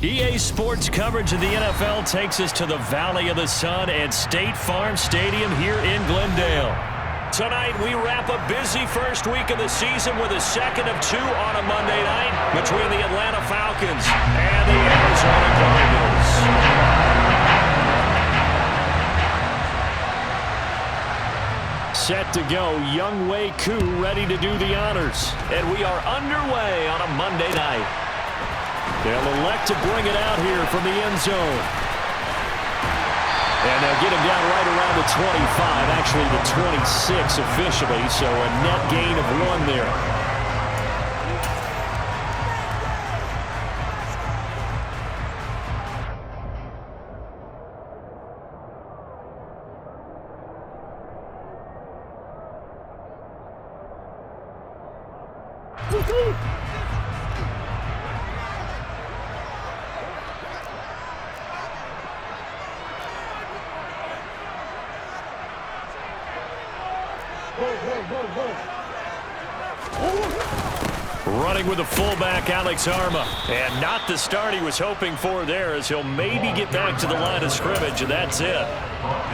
EA Sports coverage of the NFL takes us to the Valley of the Sun at State Farm Stadium here in Glendale. Tonight, we wrap a busy first week of the season with a second of two on a Monday night between the Atlanta Falcons and the Arizona Cardinals. Set to go, Younghoe Koo ready to do the honors. And we are underway on a Monday night. They'll elect to bring it out here from the end zone. And they'll get him down right around the 25, actually the 26 officially, so a net gain of 1 there. Running with the fullback, Alex Arma. And not the start he was hoping for there, as he'll maybe get back to the line of scrimmage, and that's it.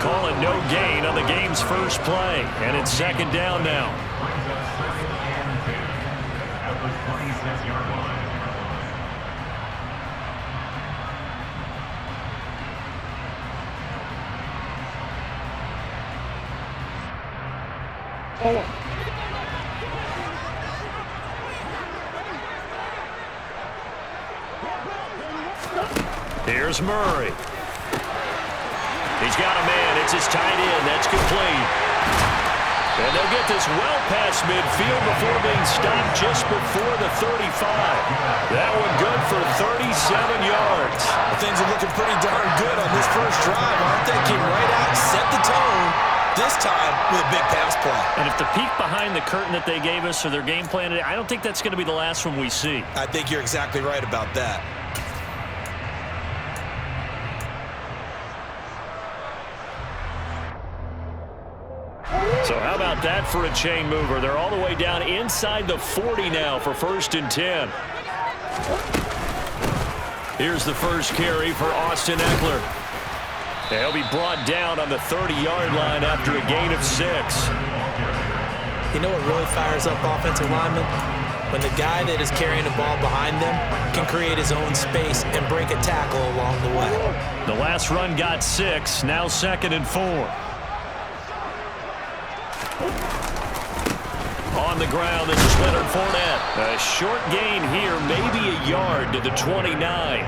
Calling no gain on the game's first play. And it's second down now. Here's Murray. He's got a man. It's his tight end. That's complete. And they'll get this well past midfield before being stopped just before the 35. That one good for 37 yards. Well, things are looking pretty darn good on this first drive, aren't they? Came right out, set the tone, this time with a big pass play. And if the peek behind the curtain that they gave us or their game plan, I don't think that's going to be the last one we see. I think you're exactly right about that. So how about that for a chain mover? They're all the way down inside the 40 now for 1st and 10. Here's the first carry for Austin Ekeler. He'll be brought down on the 30-yard line after a gain of 6. You know what really fires up offensive linemen? When the guy that is carrying the ball behind them can create his own space and break a tackle along the way. The last run got 6, now 2nd and 4. On the ground, this is Leonard Fournette. A short gain here, maybe a yard to the 29.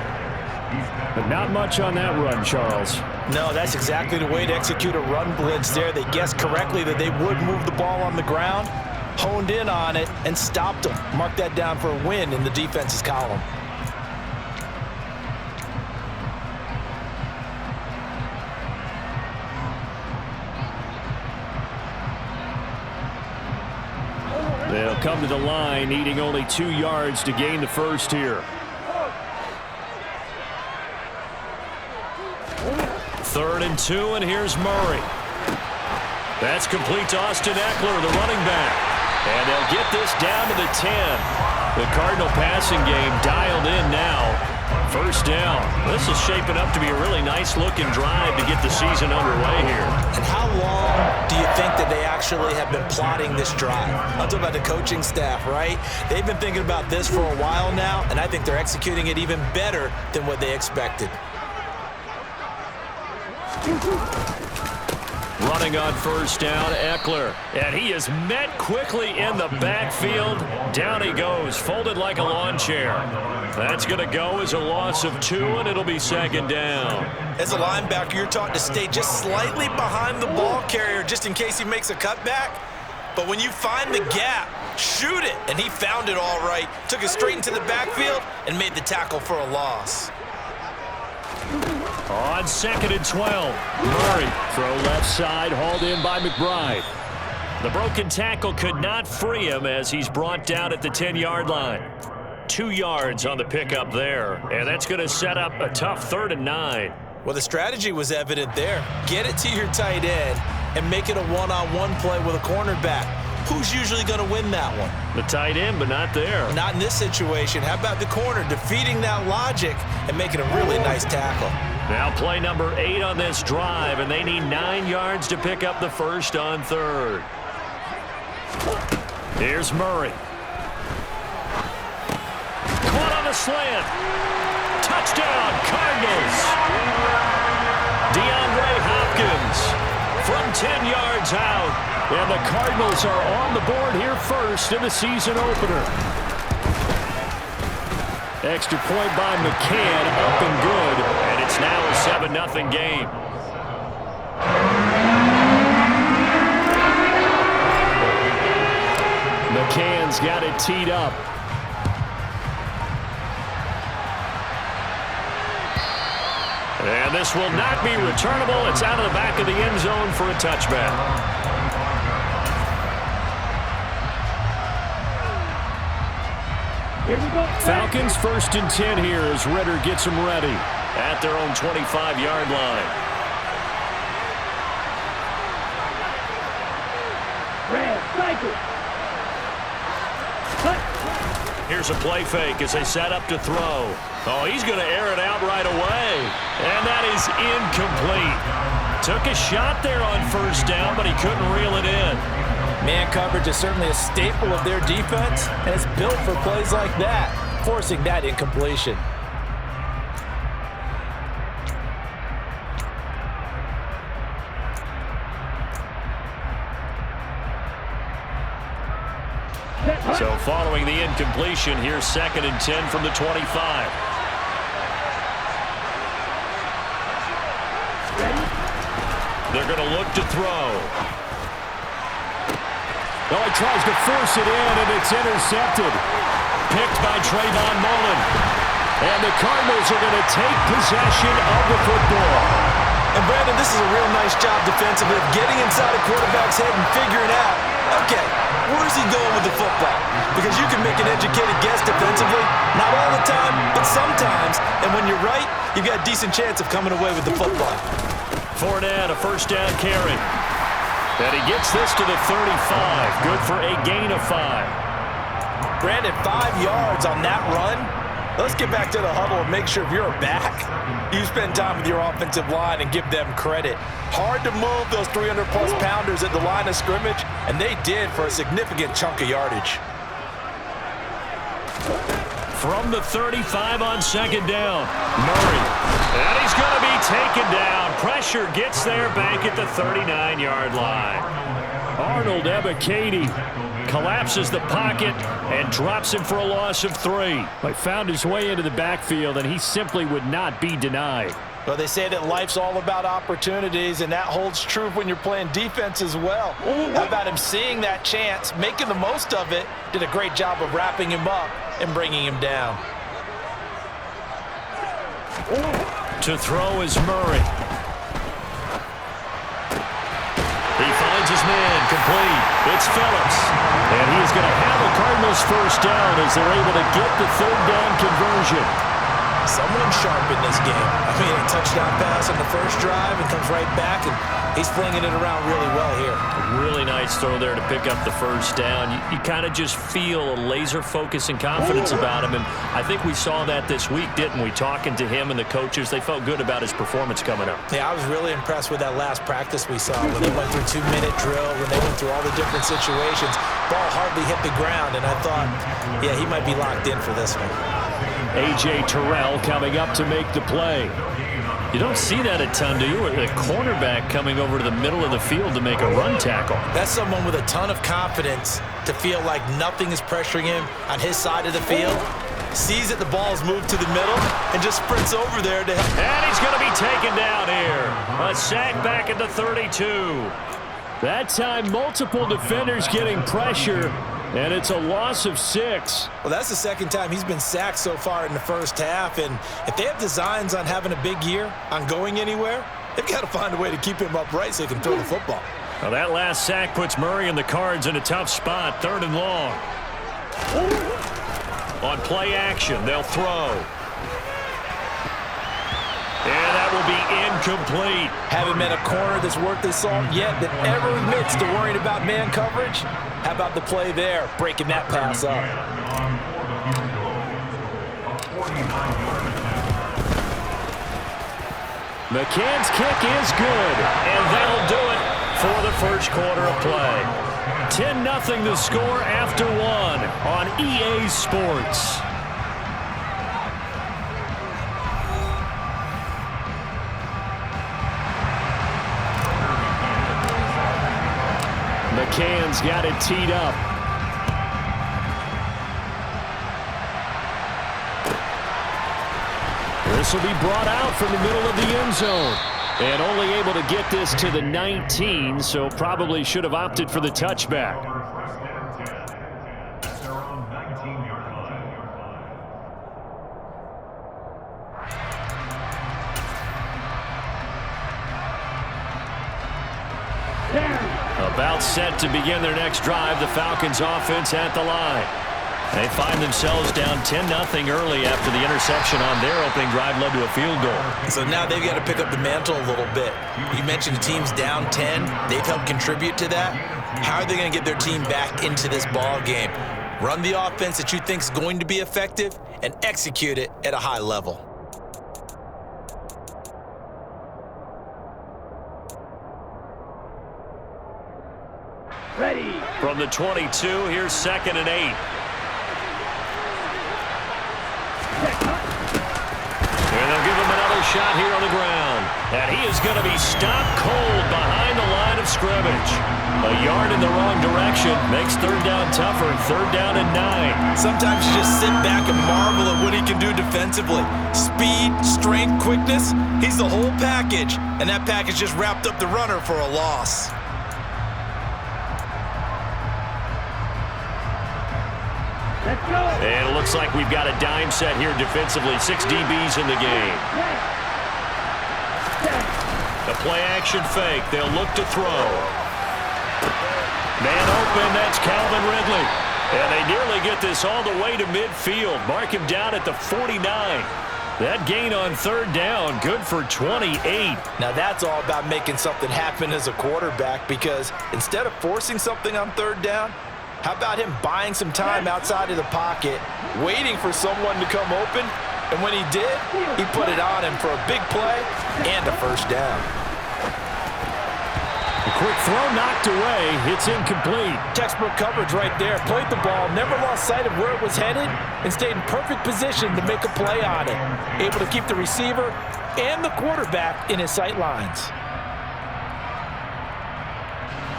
But not much on that run, Charles. No, that's exactly the way to execute a run blitz there. They guessed correctly that they would move the ball on the ground, honed in on it, and stopped them. Mark that down for a win in the defense's column. They'll come to the line, needing only 2 yards to gain the first here. 3rd and 2, and here's Murray. That's complete to Austin Ekeler, the running back. And they'll get this down to the 10. The Cardinal passing game dialed in now. 1st down. This is shaping up to be a really nice-looking drive to get the season underway here. And how long do you think that they actually have been plotting this drive? I'm talking about the coaching staff, right? They've been thinking about this for a while now, and I think they're executing it even better than what they expected. Running on 1st down, Ekeler. And he is met quickly in the backfield. Down he goes, folded like a lawn chair. That's going to go as a loss of 2, and it'll be 2nd down. As a linebacker, you're taught to stay just slightly behind the ball carrier just in case he makes a cutback. But when you find the gap, shoot it. And he found it all right. Took it straight into the backfield and made the tackle for a loss. On 2nd and 12, Murray, throw left side, hauled in by McBride. The broken tackle could not free him as he's brought down at the 10-yard line. 2 yards on the pickup there, and that's going to set up a tough 3rd and 9. Well, the strategy was evident there. Get it to your tight end and make it a one-on-one play with a cornerback. who's usually going to win that one? The tight end, but not there. Not in this situation. How about the corner defeating that logic and making a really nice tackle? Now play number 8 on this drive, and they need 9 yards to pick up the first on third. Here's Murray. Caught on the slant. Touchdown, Cardinals. DeAndre Hopkins from 10 yards out. And the Cardinals are on the board here first in the season opener. Extra point by McCann, up and good. And it's now a 7-0 game. McCann's got it teed up. And this will not be returnable. It's out of the back of the end zone for a touchback. Here we go. Falcons 1st and 10 here as Ritter gets them ready at their own 25-yard line. Red, cycle. Here's a play fake as they set up to throw. Oh, he's going to air it out right away. And that is incomplete. Took a shot there on first down, but he couldn't reel it in. Man coverage is certainly a staple of their defense, and it's built for plays like that, forcing that incompletion. So following the incompletion, here's 2nd and 10 from the 25. They're going to look to throw. Oh, he tries to force it in, and it's intercepted. Picked by Trayvon Mullen. And the Cardinals are going to take possession of the football. And Brandon, this is a real nice job defensively of getting inside a quarterback's head and figuring out, okay, where's he going with the football? Because you can make an educated guess defensively, not all the time, but sometimes. And when you're right, you've got a decent chance of coming away with the football. Fournette, a first down carry. And he gets this to the 35. Good for a gain of 5. Brandon, 5 yards on that run. Let's get back to the huddle and make sure if you're back, you spend time with your offensive line and give them credit. Hard to move those 300-plus pounders at the line of scrimmage, and they did for a significant chunk of yardage. From the 35 on 2nd down, Murray. And he's going to be taken down. Pressure gets there back at the 39-yard line. Arnold Ebiketie collapses the pocket and drops him for a loss of 3. But found his way into the backfield, and he simply would not be denied. Well, they say that life's all about opportunities, and that holds true when you're playing defense as well. How about him seeing that chance, making the most of it, did a great job of wrapping him up and bringing him down. To throw is Murray. He finds his man, complete. It's Phillips. And he's going to have a Cardinals first down as they're able to get the 3rd down conversion. Someone sharp in this game. I mean, a touchdown pass on the first drive and comes right back, and he's flinging it around really well here. A really nice throw there to pick up the first down. You kind of just feel a laser focus and confidence about him, and I think we saw that this week, didn't we? Talking to him and the coaches, they felt good about his performance coming up. Yeah, I was really impressed with that last practice we saw when they went through 2-minute drill, when they went through all the different situations. Ball hardly hit the ground, and I thought, yeah, he might be locked in for this one. A.J. Terrell coming up to make the play. You don't see that a ton, do you? A cornerback coming over to the middle of the field to make a run tackle. That's someone with a ton of confidence to feel like nothing is pressuring him on his side of the field. Sees that the ball's moved to the middle and just sprints over there to help. And he's going to be taken down here. A sack back at the 32. That time, multiple defenders getting pressure. And it's a loss of 6. Well, that's the second time he's been sacked so far in the first half. And if they have designs on having a big year, on going anywhere, they've got to find a way to keep him upright so he can throw the football. Well, that last sack puts Murray and the Cards in a tough spot, 3rd and long. On play action, they'll throw. And that will be incomplete. Haven't met a corner that's worth his salt yet that ever admits to worrying about man coverage. How about the play there, breaking that pass up? McCann's kick is good, and that'll do it for the first quarter of play. 10-0 the score after one on EA Sports. McCann's got it teed up. This will be brought out from the middle of the end zone. And only able to get this to the 19, so probably should have opted for the touchback. About set to begin their next drive, the Falcons offense at the line. They find themselves down 10-0 early after the interception on their opening drive led to a field goal. So now they've got to pick up the mantle a little bit. You mentioned the team's down 10. They've helped contribute to that. How are they going to get their team back into this ball game? Run the offense that you think is going to be effective and execute it at a high level. Ready. From the 22, here's 2nd and 8. And they'll give him another shot here on the ground. And he is going to be stopped cold behind the line of scrimmage. A yard in the wrong direction makes third down tougher. 3rd down and 9. Sometimes you just sit back and marvel at what he can do defensively. Speed, strength, quickness, he's the whole package. And that package just wrapped up the runner for a loss. Let's go. And it looks like we've got a dime set here defensively. 6 DBs in the game. The play-action fake. They'll look to throw. Man open, that's Calvin Ridley. And they nearly get this all the way to midfield. Mark him down at the 49. That gain on 3rd down, good for 28. Now that's all about making something happen as a quarterback, because instead of forcing something on 3rd down, how about him buying some time outside of the pocket, waiting for someone to come open, and when he did, he put it on him for a big play and a 1st down. A quick throw knocked away. It's incomplete. Textbook coverage right there. Played the ball, never lost sight of where it was headed, and stayed in perfect position to make a play on it. Able to keep the receiver and the quarterback in his sight lines.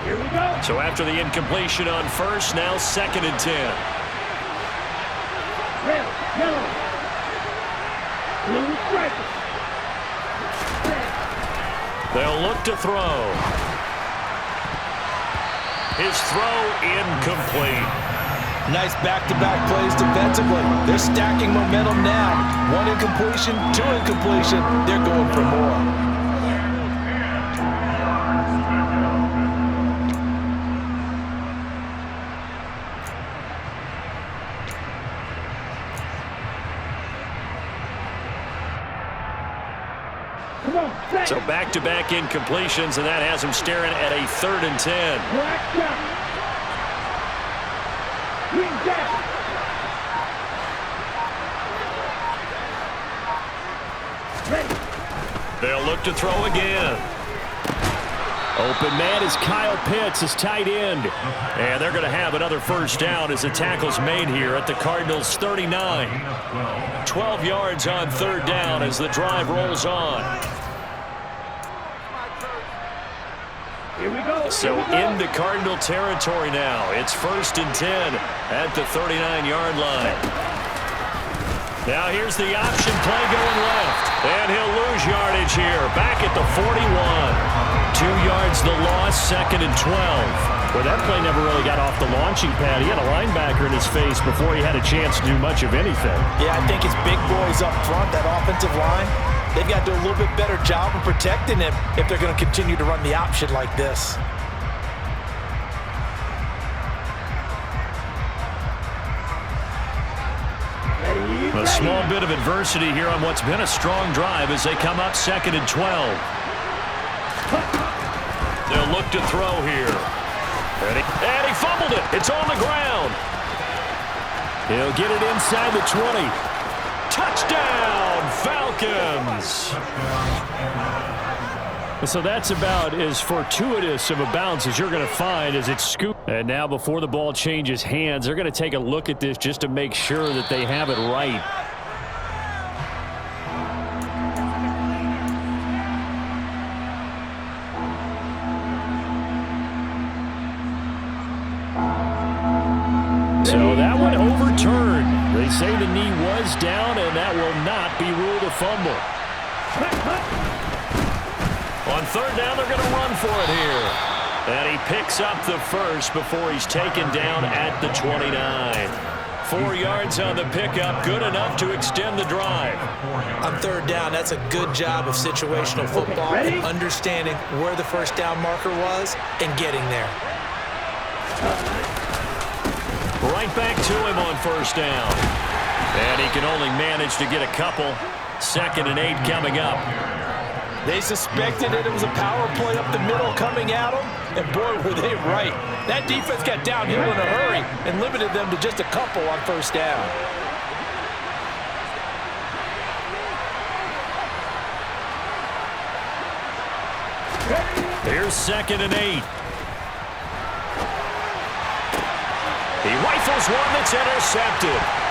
Here we go. So after the incompletion on 1st, now 2nd and 10. Red, yellow. Blue striker. They'll look to throw. His throw incomplete. Nice back-to-back plays defensively. They're stacking momentum now. 1 incompletion, 2 incompletion. They're going for more. So back-to-back incompletions, and that has him staring at a 3rd and 10. Black shot. Green jacket. Ready. They'll look to throw again. Open man is Kyle Pitts, his tight end. And they're going to have another 1st down as the tackle's made here at the Cardinals' 39. 12 yards on 3rd down as the drive rolls on. Here we go. So into Cardinal territory now. It's 1st and 10 at the 39-yard line. Now here's the option play going left. And he'll lose yardage here. Back at the 41. 2 yards the loss, 2nd and 12. Well, that play never really got off the launching pad. He had a linebacker in his face before he had a chance to do much of anything. Yeah, I think his big boys up front, that offensive line, they've got to do a little bit better job of protecting him if they're going to continue to run the option like this. Ready. A small bit of adversity here on what's been a strong drive as they come up 2nd and 12. They'll look to throw here. And he fumbled it. It's on the ground. He'll get it inside the 20. Touchdown, Falcons. So that's about as fortuitous of a bounce as you're going to find as it's scooped. And now before the ball changes hands, they're going to take a look at this just to make sure that they have it right. So that one overturned. They say the knee was down, and that will not be ruled a fumble. On 3rd down, they're going to run for it here. And he picks up the first before he's taken down at the 29. 4 yards on the pickup, good enough to extend the drive. On 3rd down, that's a good job of situational football and understanding where the first down marker was and getting there. Right back to him on 1st down. And he can only manage to get a couple. 2nd and 8 coming up. They suspected it was a power play up the middle coming at them, and boy, were they right. That defense got downhill in a hurry and limited them to just a couple on 1st down. Here's 2nd and 8. He rifles one that's intercepted.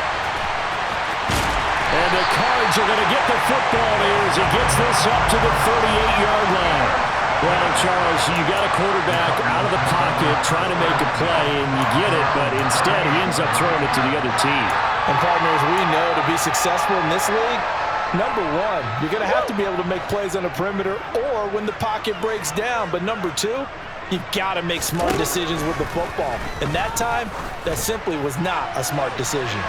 And the Cards are going to get the football here as he gets this up to the 38-yard line. Well, Charles, you got a quarterback out of the pocket trying to make a play, and you get it, but instead he ends up throwing it to the other team. And partners, we know to be successful in this league, number one, you're going to have to be able to make plays on the perimeter or when the pocket breaks down. But number two, you've got to make smart decisions with the football. And that time, that simply was not a smart decision.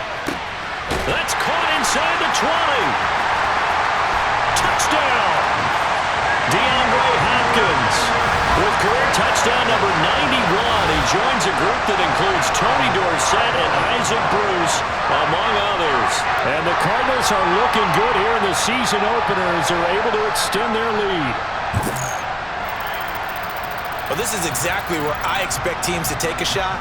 That's caught inside the 20. Touchdown. DeAndre Hopkins with career touchdown number 91. He joins a group that includes Tony Dorsett and Isaac Bruce, among others. And the Cardinals are looking good here in the season opener as they're able to extend their lead. Well, this is exactly where I expect teams to take a shot.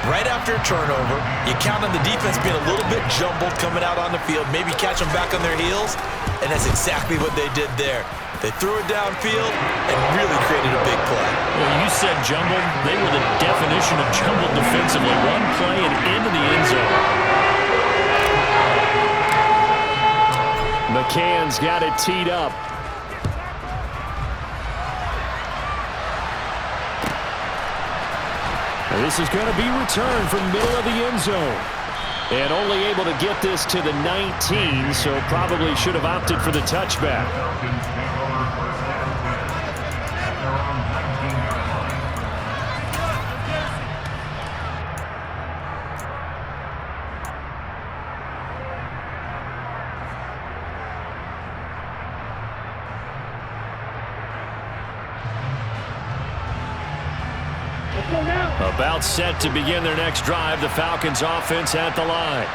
Right after a turnover, you count on the defense being a little bit jumbled coming out on the field, maybe catch them back on their heels, and that's exactly what they did there. They threw it downfield and really created a big play. Well, you said jumbled. They were the definition of jumbled defensively. One play and into the end zone. McCann's got it teed up. This is going to be returned from middle of the end zone. And only able to get this to the 19, so probably should have opted for the touchback. About set to begin their next drive, the Falcons offense at the line.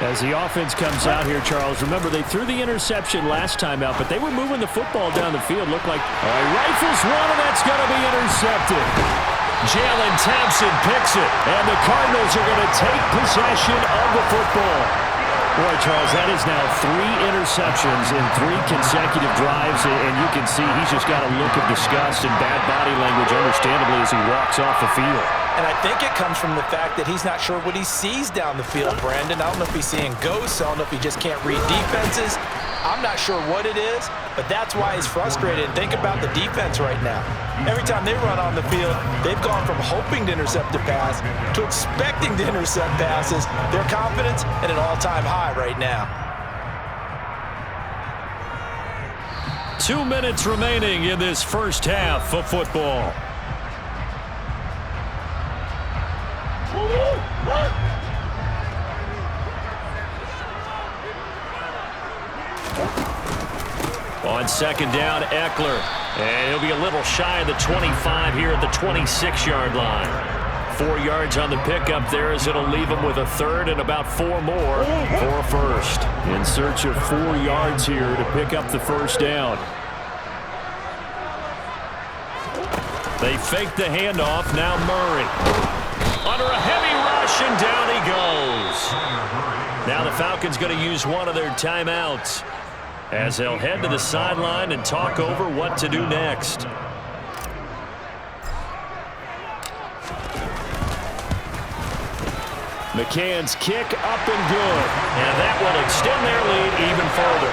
As the offense comes out here, Charles, remember they threw the interception last time out, but they were moving the football down the field. Looked like rifles one, and that's going to be intercepted. Jalen Thompson picks it, and the Cardinals are going to take possession of the football. Boy, Charles, that is now 3 interceptions in 3 consecutive drives, and you can see he's just got a look of disgust and bad body language, understandably, as he walks off the field. And I think it comes from the fact that he's not sure what he sees down the field, Brandon. I don't know if he's seeing ghosts. I don't know if he just can't read defenses. I'm not sure what it is, but that's why he's frustrated. And think about the defense right now. Every time they run on the field, they've gone from hoping to intercept a pass to expecting to intercept passes. Their confidence at an all-time high right now. 2 minutes remaining in this first half of football. On 2nd down, Eckler. And he'll be a little shy of the 25 here at the 26-yard line. 4 yards on the pickup there, as it'll leave them with a third and about 4 more for a first. In search of 4 yards here to pick up the first down. They fake the handoff. Now Murray. Under a heavy rush, and down he goes. Now the Falcons going to use one of their timeouts as they'll head to the sideline and talk over what to do next. McCann's kick up and good. And that will extend their lead even further.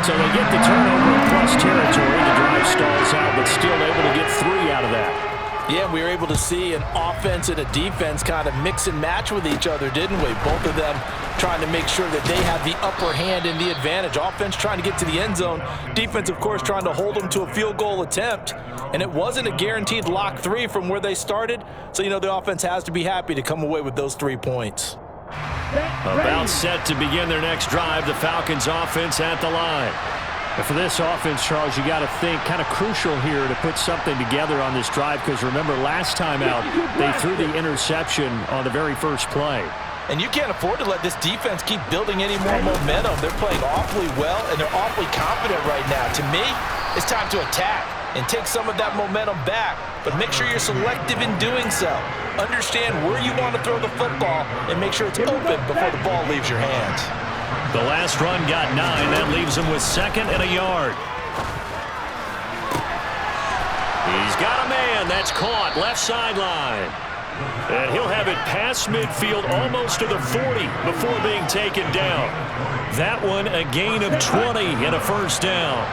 So they get the turnover across territory. The drive stalls out, but still able to get 3 out of that. Yeah, we were able to see an offense and a defense kind of mix and match with each other, didn't we? Both of them trying to make sure that they have the upper hand and the advantage. Offense trying to get to the end zone. Defense, of course, trying to hold them to a field goal attempt. And it wasn't a guaranteed lock 3 from where they started. So, you know, the offense has to be happy to come away with those 3 points. About set to begin their next drive, the Falcons offense at the line. And for this offense, Charles, you got to think kind of crucial here to put something together on this drive, because remember last time out they threw the interception on the very first play. And you can't afford to let this defense keep building any more momentum. They're playing awfully well, and they're awfully confident right now. To me, it's time to attack and take some of that momentum back, but make sure you're selective in doing so. Understand where you want to throw the football and make sure it's open before the ball leaves your hands. The last run got 9. That leaves him with 2nd and a yard. He's got a man. That's caught left sideline. And he'll have it past midfield almost to the 40 before being taken down. That one a gain of 20 and a first down.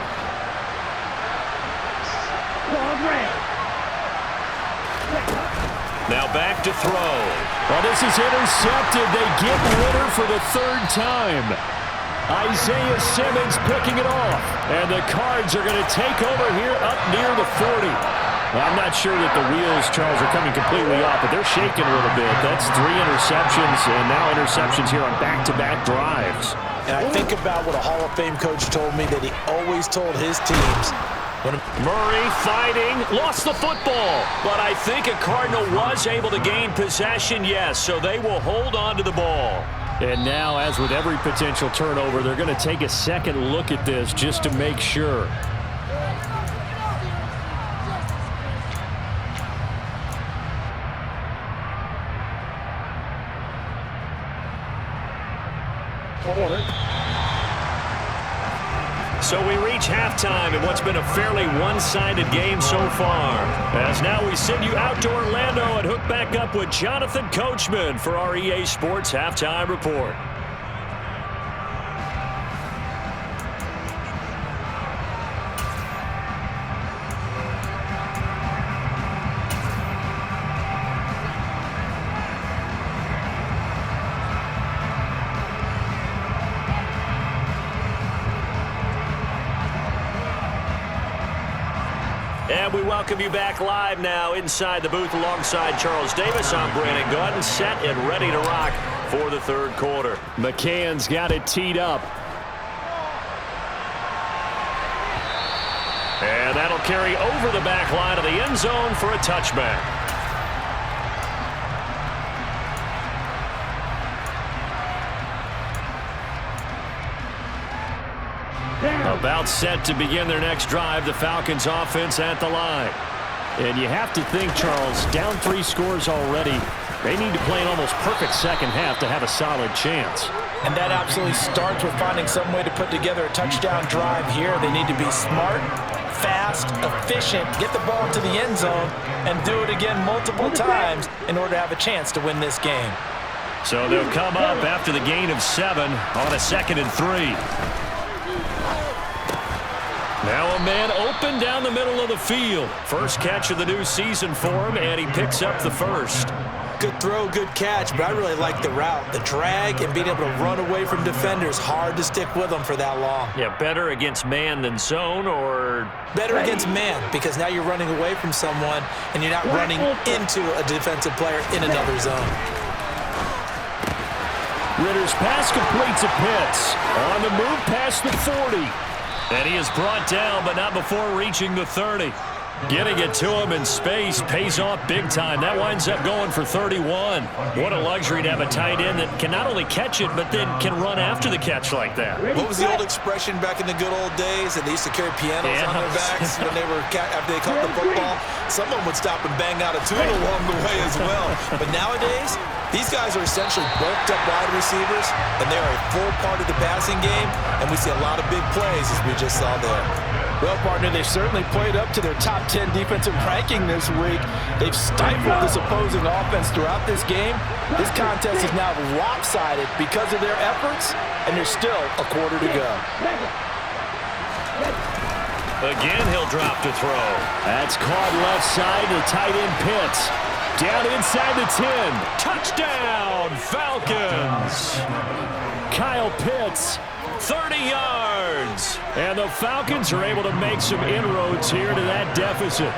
Now back to throw. Well, this is intercepted. They get Ritter for the 3rd time. Isaiah Simmons picking it off. And the Cards are going to take over here up near the 40. Well, I'm not sure that the wheels, Charles, are coming completely off, but they're shaking a little bit. That's 3 interceptions, and now interceptions here on back-to-back drives. And I think about what a Hall of Fame coach told me that he always told his teams. Murray fighting, lost the football, but I think a Cardinal was able to gain possession, yes, so they will hold on to the ball. And now, as with every potential turnover, they're going to take a second look at this just to make sure. So we reach halftime in what's been a fairly one-sided game so far. As now we send you out to Orlando and hook back up with Jonathan Coachman for our EA Sports Halftime Report. And we welcome you back live now inside the booth alongside Charles Davis. I'm Brandon Gordon, set and ready to rock for the 3rd quarter. McCann's got it teed up. And that'll carry over the back line of the end zone for a touchback. About set to begin their next drive, the Falcons offense at the line. And you have to think, Charles, down 3 scores already. They need to play an almost perfect second half to have a solid chance. And that absolutely starts with finding some way to put together a touchdown drive here. They need to be smart, fast, efficient, get the ball to the end zone, and do it again multiple times in order to have a chance to win this game. So they'll come up after the gain of 7 on a 2nd and 3. Now a man open down the middle of the field. First catch of the new season for him, and he picks up the first. Good throw, good catch, but I really like the route. The drag and being able to run away from defenders, hard to stick with them for that long. Yeah, better against man than zone, or? Better against man, because now you're running away from someone, and you're not running into a defensive player in another zone. Ritter's pass completes a Pitts. On the move past the 40. And he is brought down, but not before reaching the 30. Getting it to him in space pays off big time. That winds up going for 31. What a luxury to have a tight end that can not only catch it, but then can run after the catch like that. What was the old expression back in the good old days? And they used to carry pianos on their backs when they were after they caught the football. Someone would stop and bang out a tune along the way as well. But nowadays, these guys are essentially bulked up wide receivers, and they are a full part of the passing game, and we see a lot of big plays as we just saw there. Well, partner, they certainly played up to their top 10 defensive ranking this week. They've stifled this opposing offense throughout this game. This contest is now lopsided because of their efforts, and there's still a quarter to go. Again, he'll drop to throw. That's caught left side to tight end Pitts. Down inside the 10. Touchdown, Falcons. Kyle Pitts, 30 yards. And the Falcons are able to make some inroads here to that deficit.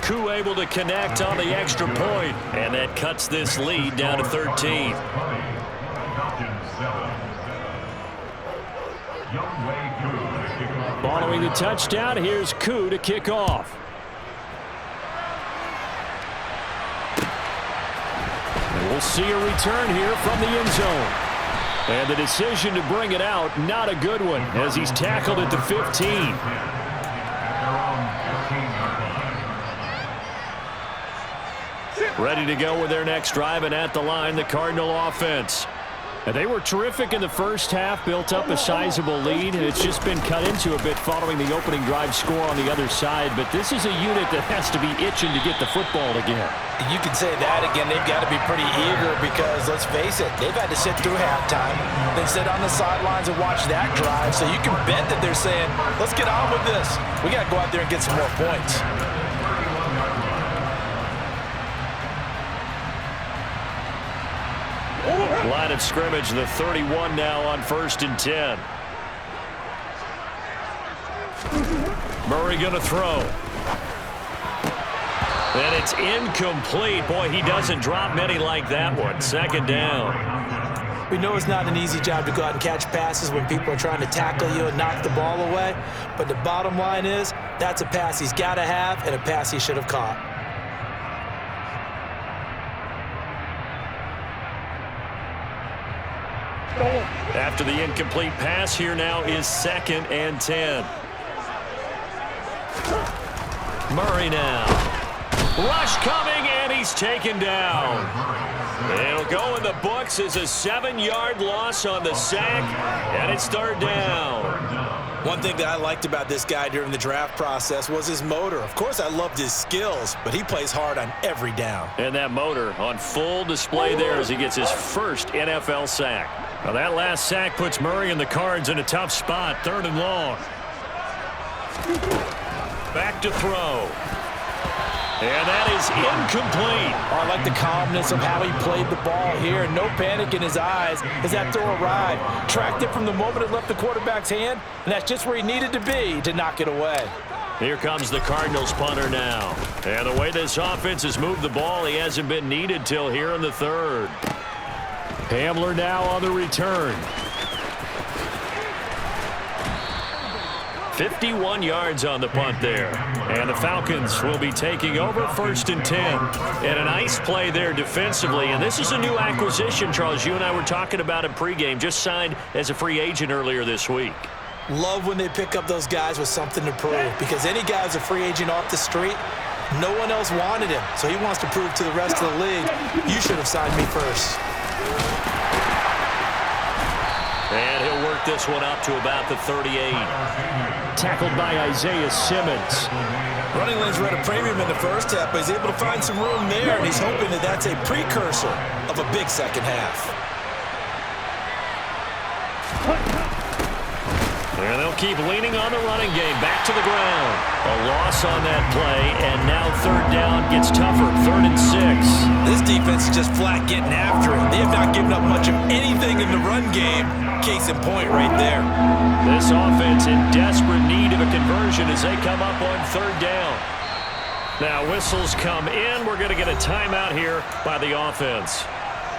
i-kee able to connect on the extra point, and that cuts this lead down to 13. Following the touchdown, here's i-kee to kick off. And we'll see a return here from the end zone. And the decision to bring it out, not a good one, as he's tackled at the 15. Ready to go with their next drive, and at the line, the Cardinal offense. And they were terrific in the first half, built up a sizable lead, and it's just been cut into a bit following the opening drive score on the other side. But this is a unit that has to be itching to get the football again. You can say that again. They've got to be pretty eager because, let's face it, they've had to sit through halftime, then sit on the sidelines and watch that drive. So you can bet that they're saying, let's get on with this. We got to go out there and get some more points. Line of scrimmage, the 31 now on 1st and 10. Murray going to throw. And it's incomplete. Boy, he doesn't drop many like that one. 2nd down. We know it's not an easy job to go out and catch passes when people are trying to tackle you and knock the ball away. But the bottom line is, that's a pass he's got to have and a pass he should have caught. After the incomplete pass, here now is 2nd and 10. Murray now. Rush coming, and he's taken down. It'll go in the books as a 7-yard loss on the sack, and it's 3rd down. One thing that I liked about this guy during the draft process was his motor. Of course, I loved his skills, but he plays hard on every down. And that motor on full display there as he gets his first NFL sack. Now that last sack puts Murray and the Cards in a tough spot, 3rd and long. Back to throw. And that is incomplete. Oh, I like the calmness of how he played the ball here. No panic in his eyes as that throw arrived. Tracked it from the moment it left the quarterback's hand, and that's just where he needed to be to knock it away. Here comes the Cardinals punter now. And the way this offense has moved the ball, he hasn't been needed till here in the 3rd. Hamler now on the return. 51 yards on the punt there. And the Falcons will be taking over 1st and 10. And a nice play there defensively. And this is a new acquisition, Charles. You and I were talking about it pregame. Just signed as a free agent earlier this week. Love when they pick up those guys with something to prove. Because any guy who's a free agent off the street, no one else wanted him. So he wants to prove to the rest of the league, you should have signed me first. And he'll work this one up to about the 38. Tackled by Isaiah Simmons. Running lanes were at a premium in the first half, but he's able to find some room there, and he's hoping that that's a precursor of a big second half. And they'll keep leaning on the running game. Back to the ground. A loss on that play, and now 3rd down gets tougher. 3rd and 6. This defense is just flat getting after it. They have not given up much of anything in the run game. Case in point right there. This offense in desperate need of a conversion as they come up on 3rd down. Now whistles come in. We're going to get a timeout here by the offense.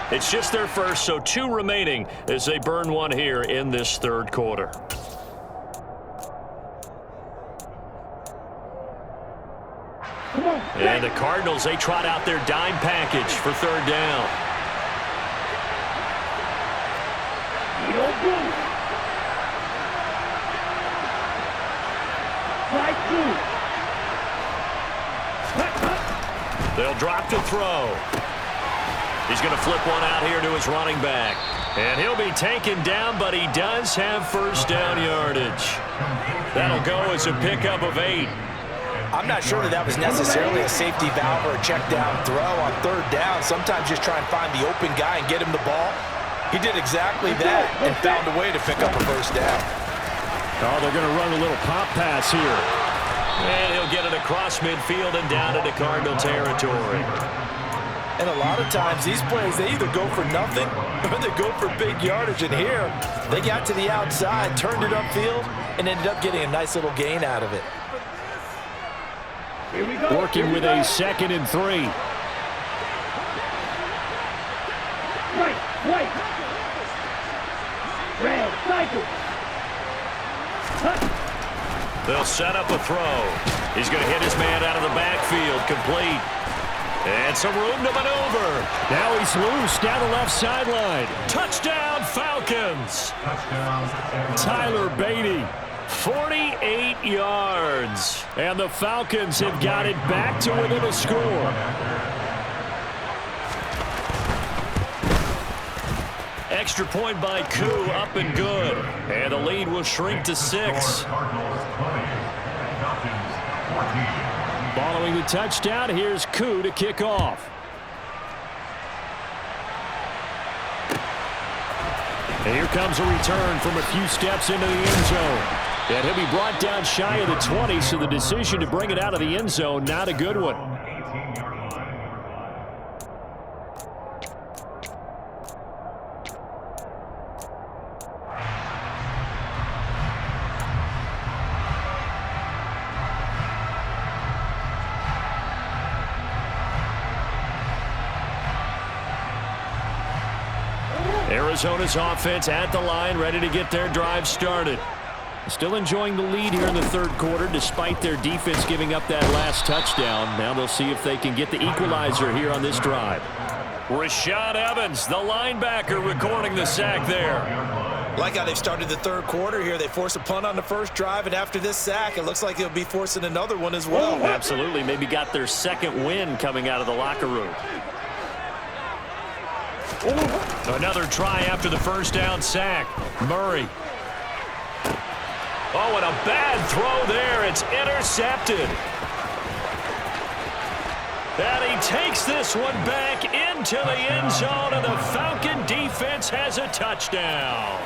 It's just their first, so 2 remaining as they burn one here in this 3rd quarter. And the Cardinals, they trot out their dime package for third down. They'll drop to throw. He's going to flip one out here to his running back. And he'll be taken down, but he does have first down yardage. That'll go as a pickup of 8. I'm not sure that was necessarily a safety valve or a check down throw on third down. Sometimes just try and find the open guy and get him the ball. He did exactly that and found a way to pick up a first down. Oh, they're going to run a little pop pass here. And he'll get it across midfield and down into Cardinal territory. And a lot of times these plays, they either go for nothing or they go for big yardage. And here, they got to the outside, turned it upfield, and ended up getting a nice little gain out of it. Here we go. Working with a 2nd and 3. Right. Red, cycle. They'll set up a throw. He's going to hit his man out of the backfield, complete. And some room to maneuver. Now he's loose down the left sideline. Touchdown, Falcons. Tyler Beatty, 48 yards. And the Falcons have got it back to within a score. Extra point by Koo, up and good. And the lead will shrink to 6. Following the touchdown, here's Koo to kick off. And here comes a return from a few steps into the end zone. And he'll be brought down shy of the 20, so the decision to bring it out of the end zone, not a good one. Arizona's offense at the line, ready to get their drive started. Still enjoying the lead here in the third quarter, despite their defense giving up that last touchdown. Now they'll see if they can get the equalizer here on this drive. Rashad Evans, the linebacker, recording the sack there. Like how they've started the third quarter here. They force a punt on the first drive, and after this sack, it looks like they'll be forcing another one as well. Absolutely. Maybe got their second win coming out of the locker room. Another try after the first down sack. Murray. Oh, and a bad throw there. It's intercepted. And he takes this one back into the end zone, and the Falcon defense has a touchdown.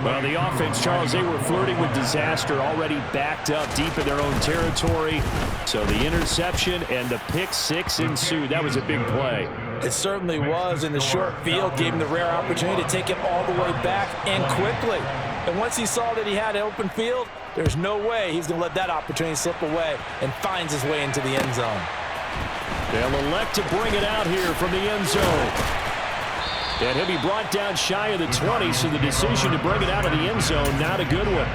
Well, the offense, Charles, they were flirting with disaster, already backed up deep in their own territory. So the interception and the pick six ensued. That was a big play. It certainly was, and the short field gave him the rare opportunity to take it all the way back and quickly. And once he saw that he had an open field, there's no way he's going to let that opportunity slip away, and finds his way into the end zone. They'll elect to bring it out here from the end zone. And he'll be brought down shy of the 20, so the decision to bring it out of the end zone, not a good one.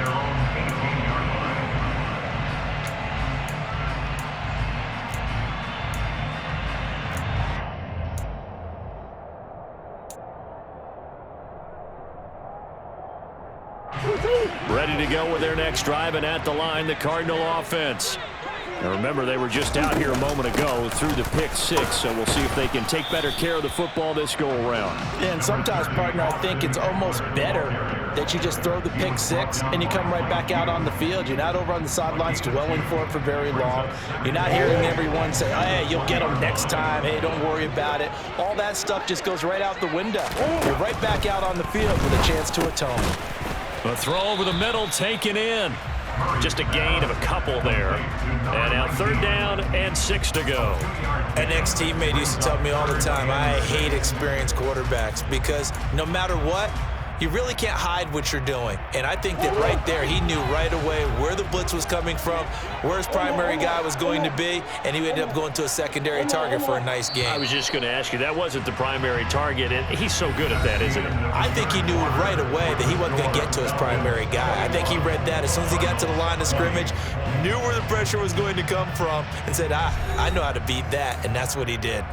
Ready to go with their next drive, and at the line, the Cardinal offense. Now remember, they were just out here a moment ago through the pick six, so we'll see if they can take better care of the football this go-around. Yeah, and sometimes, partner, I think it's almost better that you just throw the pick six and you come right back out on the field. You're not over on the sidelines dwelling for it for very long. You're not hearing everyone say, oh, hey, you'll get them next time. Hey, don't worry about it. All that stuff just goes right out the window. You're right back out on the field with a chance to atone. A throw over the middle taken in. Just a gain of a couple there. And now third down and 6 to go. An ex-teammate used to tell me all the time, I hate experienced quarterbacks because no matter what, you really can't hide what you're doing. And I think that right there, he knew right away where the blitz was coming from, where his primary guy was going to be, and he ended up going to a secondary target for a nice game. I was just going to ask you, that wasn't the primary target, and he's so good at that, isn't he? I think he knew right away that he wasn't going to get to his primary guy. I think he read that as soon as he got to the line of scrimmage, knew where the pressure was going to come from, and said, I know how to beat that, and that's what he did.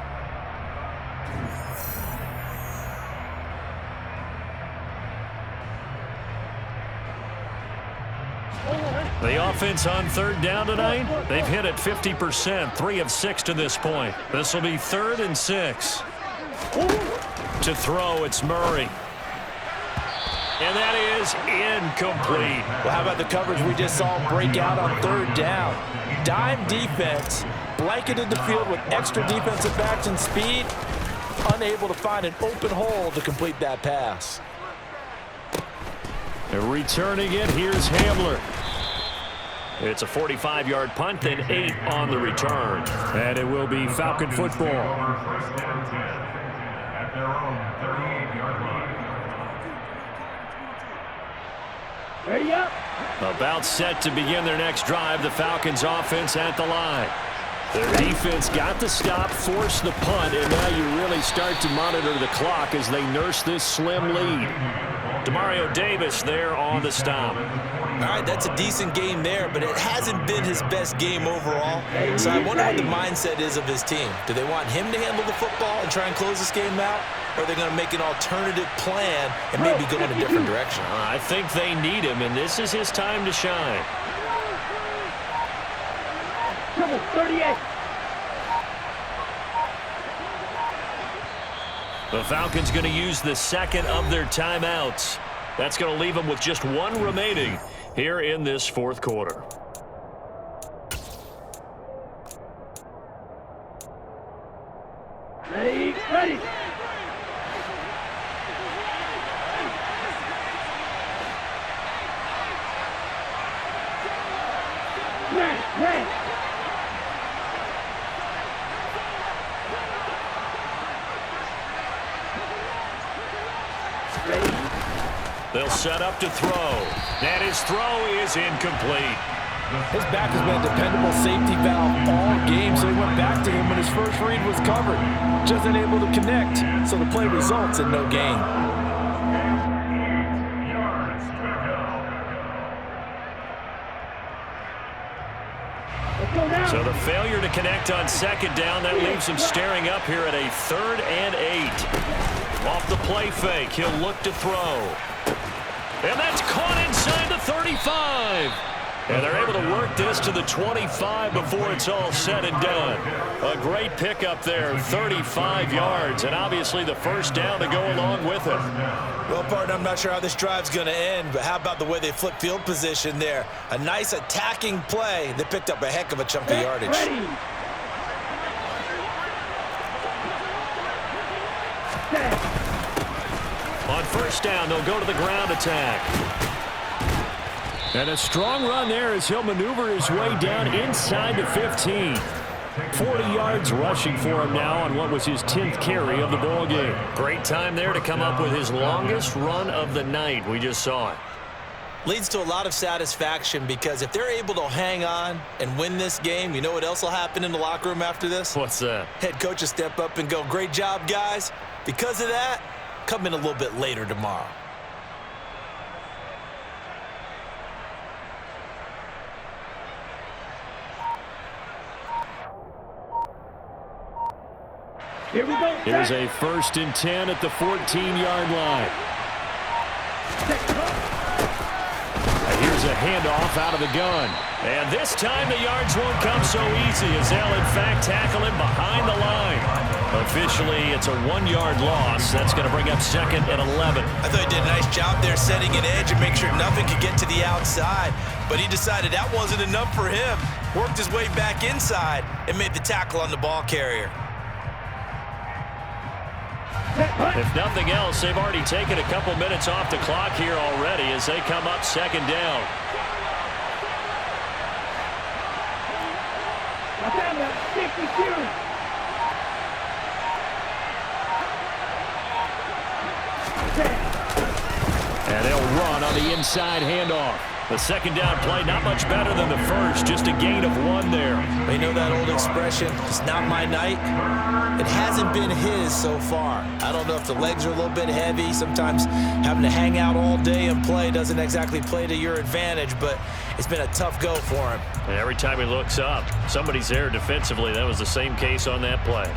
The offense on third down tonight, they've hit it 50%, 3 of 6 to this point. This will be 3rd and 6. To throw, it's Murray. And that is incomplete. Well, how about the coverage we just saw break out on third down? Dime defense, blanketed the field with extra defensive backs and speed, unable to find an open hole to complete that pass. And returning it, here's Hamler. It's a 45-yard punt and 8 on the return. And it will be Falcon football. Ready up. About set to begin their next drive, the Falcons offense at the line. Their defense got the stop, forced the punt, and now you really start to monitor the clock as they nurse this slim lead. Demario Davis there on the stop. All right, that's a decent game there, but it hasn't been his best game overall. So I wonder what the mindset is of his team. Do they want him to handle the football and try and close this game out? Or are they going to make an alternative plan and maybe go in a different direction? I think they need him, and this is his time to shine. Trouble 38. The Falcons going to use the second of their timeouts. That's going to leave them with just 1 remaining here in this 4th quarter. Ready, ready. Man. They'll set up to throw. And his throw is incomplete. His back has been a dependable safety valve all game, so he went back to him when his first read was covered. Just unable to connect, so the play results in no gain. So the failure to connect on second down, that leaves him staring up here at a 3rd and 8. Off the play fake, he'll look to throw. And that's caught inside the 35. And they're able to work this to the 25 before it's all said and done. A great pickup there, 35 yards, and obviously the first down to go along with it. Well, partner, I'm not sure how this drive's going to end, but how about the way they flip field position there? A nice attacking play that picked up a heck of a chunk of yardage. Ready. On first down, they'll go to the ground attack. And a strong run there as he'll maneuver his way down inside the 15. 40 yards rushing for him now on what was his 10th carry of the ball game. Great time there to come up with his longest run of the night. We just saw it. Leads to a lot of satisfaction because if they're able to hang on and win this game, you know what else will happen in the locker room after this? What's that? Head coach will step up and go, great job, guys. Because of that, come in a little bit later tomorrow. Here we go. Here's a 1st and 10 at the 14-yard line. Here's a handoff out of the gun. And this time the yards won't come so easy as they'll, in fact, tackle him behind the line. Officially, it's a 1-yard loss. That's going to bring up 2nd and 11. I thought he did a nice job there setting an edge and make sure nothing could get to the outside. But he decided that wasn't enough for him. Worked his way back inside and made the tackle on the ball carrier. If nothing else, they've already taken a couple minutes off the clock here already as they come up 2nd down. And they'll run on the inside handoff. The second down play, not much better than the first, just a gain of 1 there. You know that old expression, it's not my night? It hasn't been his so far. I don't know if the legs are a little bit heavy. Sometimes having to hang out all day and play doesn't exactly play to your advantage, but it's been a tough go for him. And every time he looks up, somebody's there defensively. That was the same case on that play.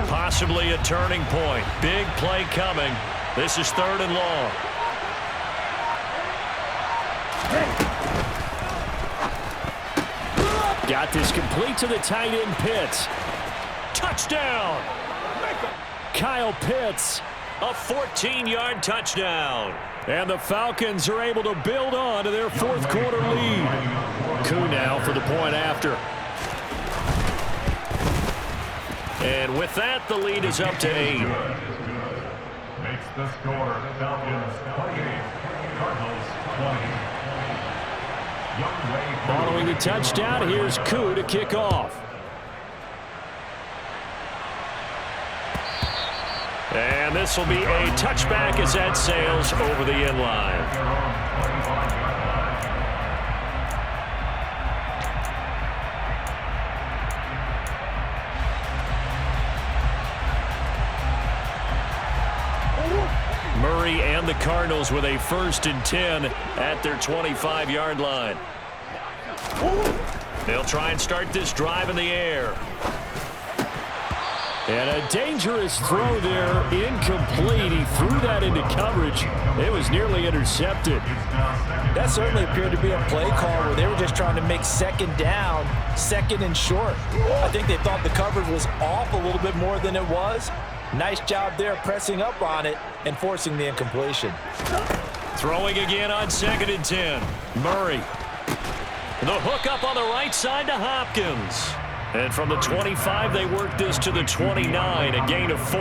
Possibly a turning point. Big play coming. This is 3rd and long. Got this complete to the tight end, Pitts. Touchdown! Kyle Pitts, a 14-yard touchdown. And the Falcons are able to build on to their 4th quarter lead. Koo now for the point after. And with that, the lead is up to 8. Makes the score Falcons 28, Cardinals 20. Following the touchdown, here's Koo to kick off. And this will be a touchback as that sails over the end line. Murray and the Cardinals with a 1st and 10 at their 25-yard line. They'll try and start this drive in the air. And a dangerous throw there, incomplete. He threw that into coverage. It was nearly intercepted. That certainly appeared to be a play call where they were just trying to make 2nd down, 2nd and short. I think they thought the coverage was off a little bit more than it was. Nice job there pressing up on it and forcing the incompletion. Throwing again on 2nd and 10. Murray. The hook up on the right side to Hopkins. And from the 25, they work this to the 29, a gain of 4.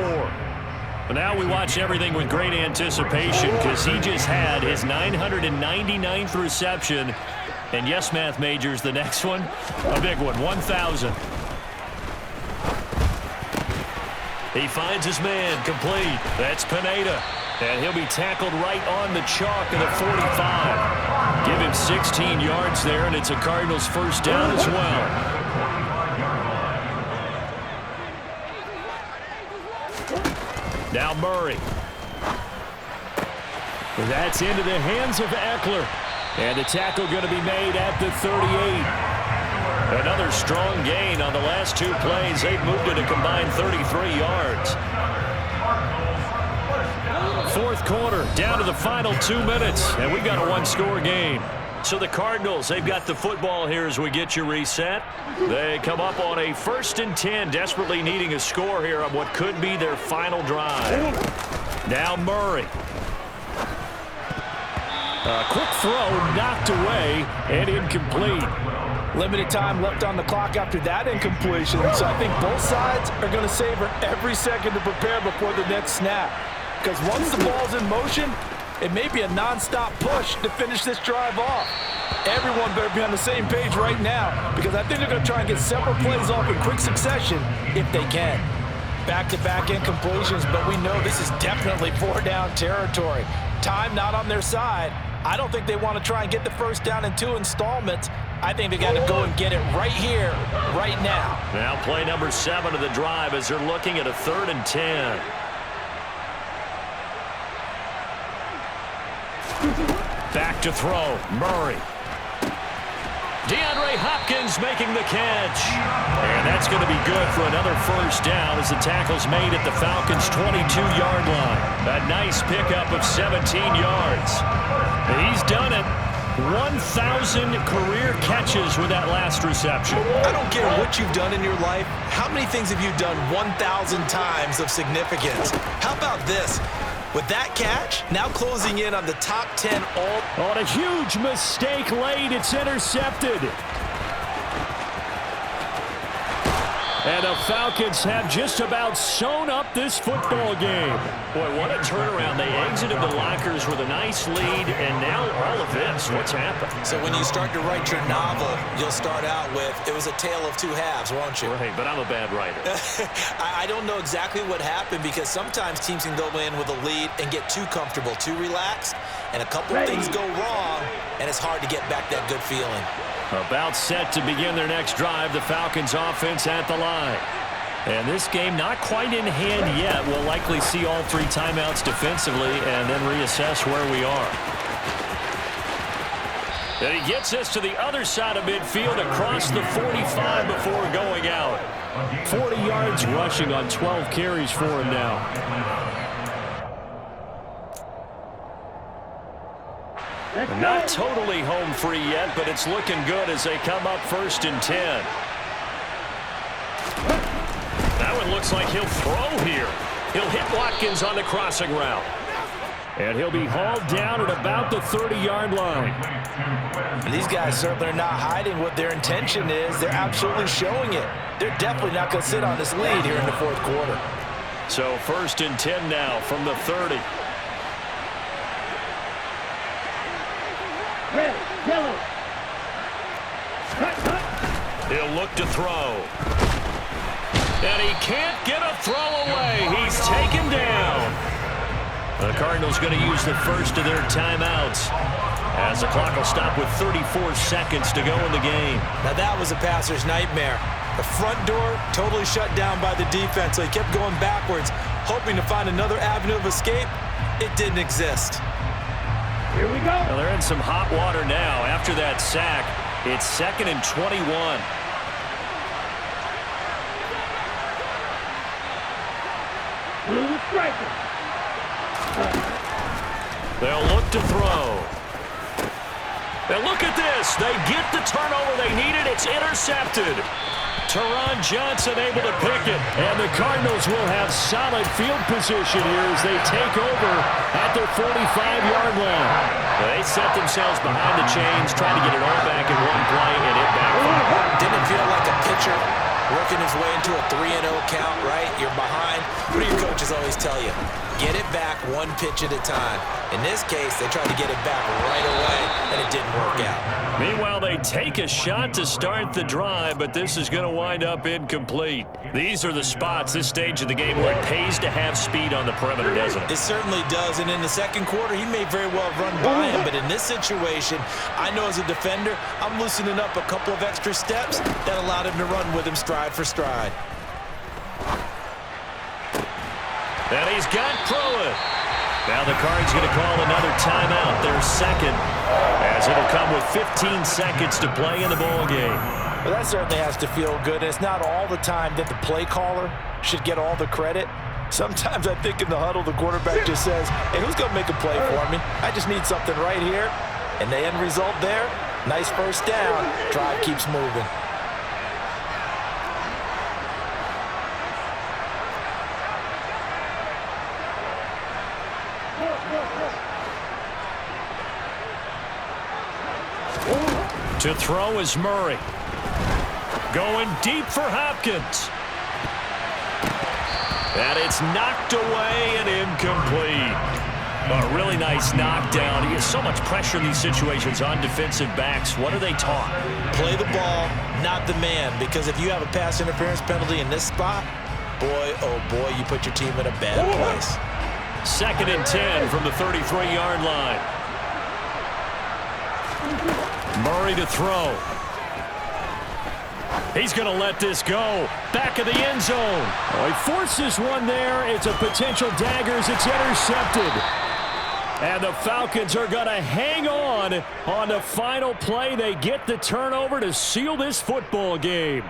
But now we watch everything with great anticipation because he just had his 999th reception. And yes, math majors, the next one, a big one, 1,000. He finds his man, complete. That's Pineda. And he'll be tackled right on the chalk of the 45. Give him 16 yards there, and it's a Cardinals 1st down as well. Now Murray. That's into the hands of Eckler. And the tackle going to be made at the 38. Another strong gain on the last 2 plays. They've moved it a combined 33 yards. 4th quarter, down to the final 2 minutes, and we've got a 1-score game. So the Cardinals, they've got the football here as we get you reset. They come up on a 1st and 10, desperately needing a score here on what could be their final drive. Now Murray. A quick throw knocked away and incomplete. Limited time left on the clock after that incompletion, so I think both sides are going to savor every second to prepare before the next snap. Because once the ball's in motion, it may be a non-stop push to finish this drive off. Everyone better be on the same page right now because I think they're going to try and get several plays off in quick succession if they can. Back-to-back incompletions, but we know this is definitely 4-down territory. Time not on their side. I don't think they want to try and get the 1st down in 2 installments. I think they got to go and get it right here, right now. Now play number 7 of the drive as they're looking at a 3rd and 10. Back to throw, Murray. DeAndre Hopkins making the catch. And that's going to be good for another 1st down as the tackle's made at the Falcons' 22-yard line. A nice pickup of 17 yards. He's done it. 1,000 career catches with that last reception. I don't care what you've done in your life. How many things have you done 1,000 times of significance? How about this? With that catch, now closing in on the top 10 all. On a huge mistake late, it's intercepted. And the Falcons have just about sewn up this football game. Boy, what a turnaround. They exited the lockers with a nice lead, and now all of this, what's happened? So when you start to write your novel, you'll start out with, it was a tale of two halves, won't you? Right, but I'm a bad writer. I don't know exactly what happened because sometimes teams can go in with a lead and get too comfortable, too relaxed, and a couple things go wrong, and it's hard to get back that good feeling. About set to begin their next drive, the Falcons offense at the line. And this game not quite in hand yet. We'll likely see all three timeouts defensively and then reassess where we are. And he gets us to the other side of midfield across the 45 before going out. 40 yards rushing on 12 carries for him now. Not totally home free yet, but it's looking good as they come up 1st and 10. That one looks like he'll throw here. He'll hit Watkins on the crossing route. And he'll be hauled down at about the 30-yard line. And these guys certainly are not hiding what their intention is. They're absolutely showing it. They're definitely not going to sit on this lead here in the 4th quarter. So 1st and 10 now from the 30. Ready, yellow. He'll look to throw. And he can't get a throw away. He's taken down. The Cardinals going to use the first of their timeouts as the clock will stop with 34 seconds to go in the game. Now that was a passer's nightmare. The front door totally shut down by the defense, so he kept going backwards, hoping to find another avenue of escape. It didn't exist. Here we go. Well, they're in some hot water now. After that sack, it's 2nd and 21. Blue striker. They'll look to throw. And look at this. They get the turnover they needed. It's intercepted. Teron Johnson able to pick it. And the Cardinals will have solid field position here as they take over at their 45-yard line. They set themselves behind the chains, trying to get it all back in one play, and it backfired. Didn't feel like a pitcher working his way into a 3-0 count, right? You're behind. What do your coaches always tell you? Get it back one pitch at a time. In this case, they tried to get it back right away, and it didn't work out. Meanwhile, they take a shot to start the drive, but this is going to wind up incomplete. These are the spots, this stage of the game, where it pays to have speed on the perimeter, doesn't it? It certainly does, and in the 2nd quarter, he may very well run by him, but in this situation, I know as a defender, I'm loosening up a couple of extra steps that allowed him to run with him stride for stride. And he's got Pruitt. Now the Cards going to call another timeout, their 2nd, as it'll come with 15 seconds to play in the ball game. Well, that certainly has to feel good. It's not all the time that the play caller should get all the credit. Sometimes I think in the huddle, the quarterback just says, hey, who's going to make a play for me? I just need something right here. And the end result there, nice 1st down. Drive keeps moving. To throw is Murray. Going deep for Hopkins. And it's knocked away and incomplete. A really nice knockdown. He has so much pressure in these situations on defensive backs. What are they taught? Play the ball, not the man, because if you have a pass interference penalty in this spot, boy, oh boy, you put your team in a bad place. 2nd and 10 from the 33-yard line. Murray to throw. He's going to let this go. Back of the end zone. Oh, he forces one there. It's a potential dagger as it's intercepted. And the Falcons are going to hang on the final play. They get the turnover to seal this football game.